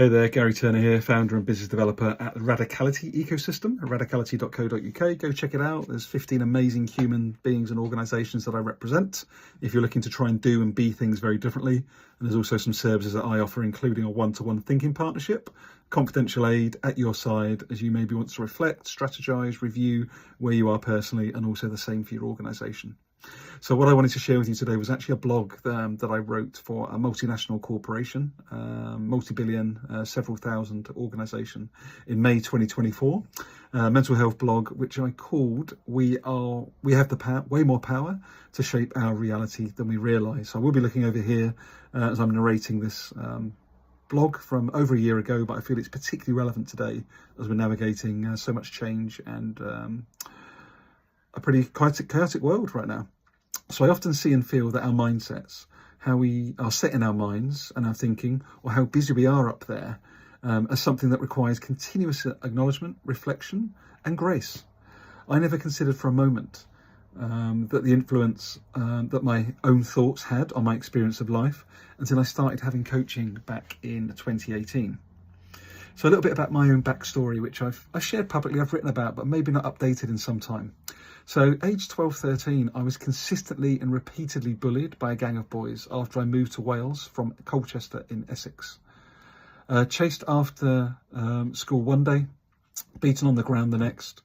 Hey there, Garry Turner here, founder and business developer at the Radicality ecosystem, radicality.co.uk. Go check it out. There's 15 amazing human beings and organizations that I represent if you're looking to try and do and be things very differently. And there's also some services that I offer, including a one-to-one thinking partnership, confidential aid at your side as you maybe want to reflect, strategize, review where you are personally, and also the same for your organization. So what I wanted to share with you today was actually a blog that I wrote for a multinational corporation, multi-billion, several thousand organisation in May 2024, mental health blog, which I called We Have the Power, Way More Power to Shape Our Reality Than We Realise. So I will be looking over here as I'm narrating this blog from over a year ago, but I feel it's particularly relevant today as we're navigating so much change and a pretty chaotic world right now. So I often see and feel that our mindsets, how we are set in our minds and our thinking, or how busy we are up there, as something that requires continuous acknowledgement, reflection, and grace. I never considered for a moment that the influence that my own thoughts had on my experience of life until I started having coaching back in 2018. So a little bit about my own backstory, which I've shared publicly, I've written about, but maybe not updated in some time. So age 12, 13, I was consistently and repeatedly bullied by a gang of boys after I moved to Wales from Colchester in Essex. Chased after school one day, beaten on the ground the next.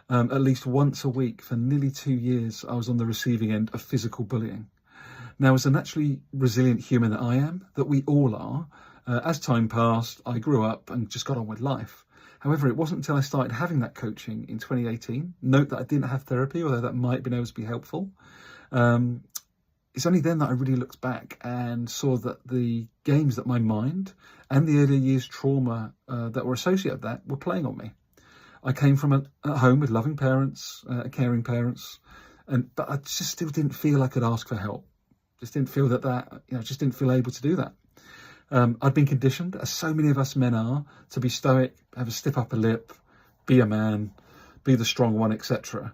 At least once a week for nearly 2 years, I was on the receiving end of physical bullying. Now, as a naturally resilient human that I am, that we all are, as time passed, I grew up and just got on with life. However, it wasn't until I started having that coaching in 2018, note that I didn't have therapy, although that might have been able to be helpful. It's only then that I really looked back and saw that the games that my mind and the earlier years trauma that were associated with that were playing on me. I came from a home with loving parents, caring parents, but I just still didn't feel I could ask for help. Just didn't feel just didn't feel able to do that. I'd been conditioned, as so many of us men are, to be stoic, have a stiff upper lip, be a man, be the strong one, etc.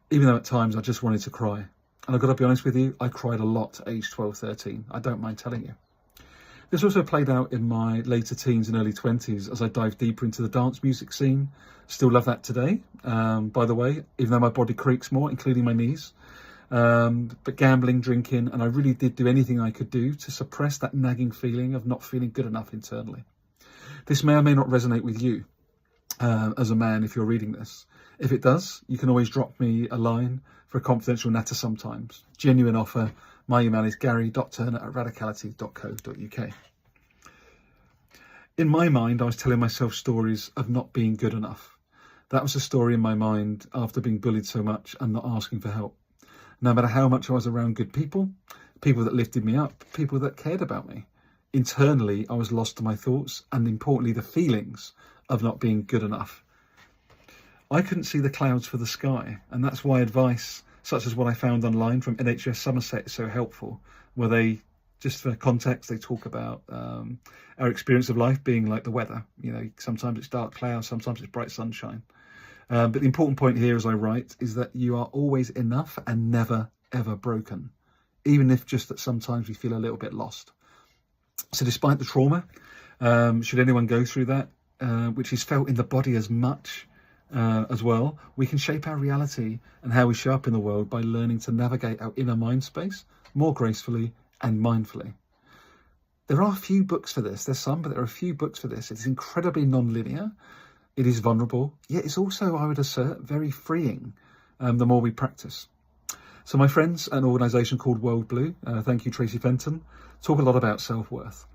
Even though at times I just wanted to cry. And I've got to be honest with you, I cried a lot at age 12, 13. I don't mind telling you. This also played out in my later teens and early 20s as I dived deeper into the dance music scene. Still love that today, by the way, even though my body creaks more, including my knees. But gambling, drinking, and I really did do anything I could do to suppress that nagging feeling of not feeling good enough internally. This may or may not resonate with you as a man if you're reading this. If it does, you can always drop me a line for a confidential natter sometimes. Genuine offer. My email is garry.turner@radicality.co.uk. In my mind, I was telling myself stories of not being good enough. That was a story in my mind after being bullied so much and not asking for help. No matter how much I was around good people, people that lifted me up, people that cared about me, internally I was lost to my thoughts and, importantly, the feelings of not being good enough. I couldn't see the clouds for the sky, and that's why advice such as what I found online from NHS Somerset is so helpful, where they, just for context, they talk about our experience of life being like the weather. You know, sometimes it's dark clouds, sometimes it's bright sunshine. But the important point here, as I write, is that you are always enough and never, ever broken, even if just that sometimes we feel a little bit lost. So despite the trauma, should anyone go through that, which is felt in the body as much as well, we can shape our reality and how we show up in the world by learning to navigate our inner mind space more gracefully and mindfully. There are a few books for this. There's some, but there are a few books for this. It's incredibly non-linear. It is vulnerable, yet it's also, I would assert, very freeing the more we practice. So my friends at an organisation called World Blue, thank you Tracy Fenton, talk a lot about self-worth.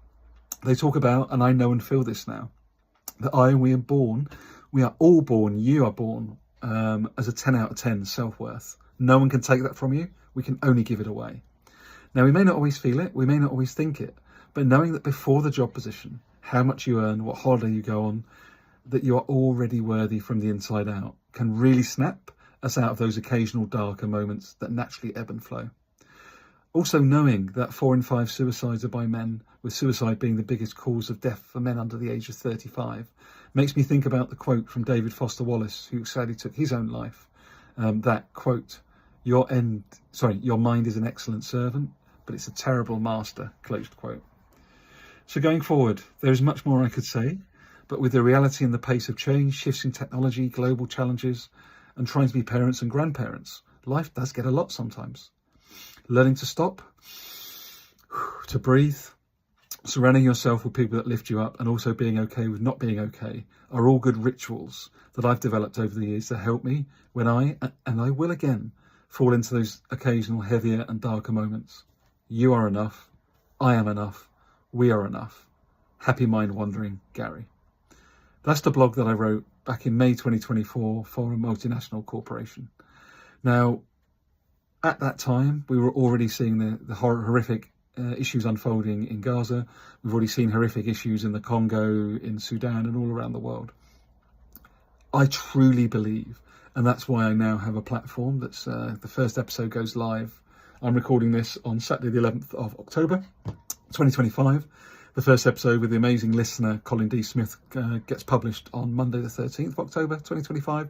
They talk about, and I know and feel this now, that we are all born, you are born as a 10 out of 10 self-worth. No one can take that from you. We can only give it away. Now, we may not always feel it, we may not always think it, but knowing that before the job position, how much you earn, what holiday you go on, that you are already worthy from the inside out, can really snap us out of those occasional darker moments that naturally ebb and flow. Also knowing that 4 in 5 suicides are by men, with suicide being the biggest cause of death for men under the age of 35, makes me think about the quote from David Foster Wallace, who sadly took his own life. That quote, your mind is an excellent servant, but it's a terrible master, closed quote. So going forward, there is much more I could say, but with the reality and the pace of change, shifts in technology, global challenges, and trying to be parents and grandparents, life does get a lot sometimes. Learning to stop, to breathe, surrounding yourself with people that lift you up, and also being okay with not being okay are all good rituals that I've developed over the years to help me when and I will again, fall into those occasional heavier and darker moments. You are enough. I am enough. We are enough. Happy mind wandering, Gary. That's the blog that I wrote back in May 2024 for a multinational corporation. Now, at that time, we were already seeing the horrific issues unfolding in Gaza. We've already seen horrific issues in the Congo, in Sudan, and all around the world. I truly believe, and that's why I now have a platform that's the first episode goes live. I'm recording this on Saturday the 11th of October 2025. The first episode with the amazing listener Colin D. Smith gets published on Monday the 13th of October 2025.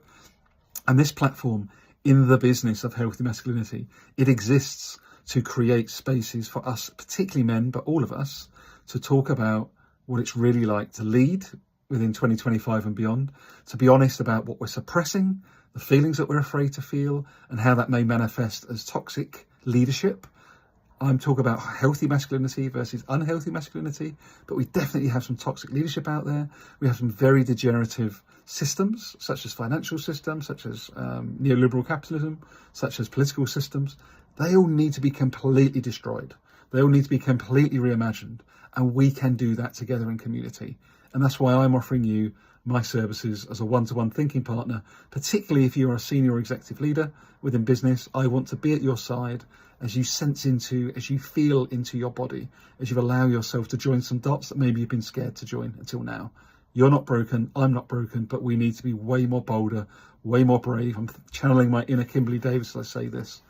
And this platform, in the business of healthy masculinity, it exists to create spaces for us, particularly men, but all of us, to talk about what it's really like to lead within 2025 and beyond, to be honest about what we're suppressing, the feelings that we're afraid to feel, and how that may manifest as toxic leadership. I'm talking about healthy masculinity versus unhealthy masculinity, but we definitely have some toxic leadership out there. We have some very degenerative systems, such as financial systems, such as neoliberal capitalism, such as political systems. They all need to be completely destroyed. They all need to be completely reimagined. And we can do that together in community. And that's why I'm offering you my services as a one-to-one thinking partner, particularly if you're a senior executive leader within business. I want to be at your side as you sense into, as you feel into your body, as you allow yourself to join some dots that maybe you've been scared to join until now. You're not broken, I'm not broken, but we need to be way more bolder, way more brave. I'm channeling my inner Kimberly Davis as I say this.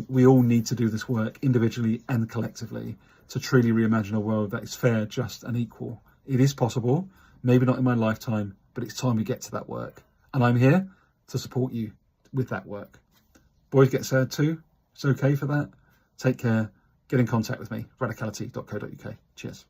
We all need to do this work individually and collectively to truly reimagine a world that is fair, just and equal. It is possible, maybe not in my lifetime, but it's time we get to that work. And I'm here to support you with that work. Boys get sad too. It's okay for that. Take care. Get in contact with me, radicality.co.uk. Cheers.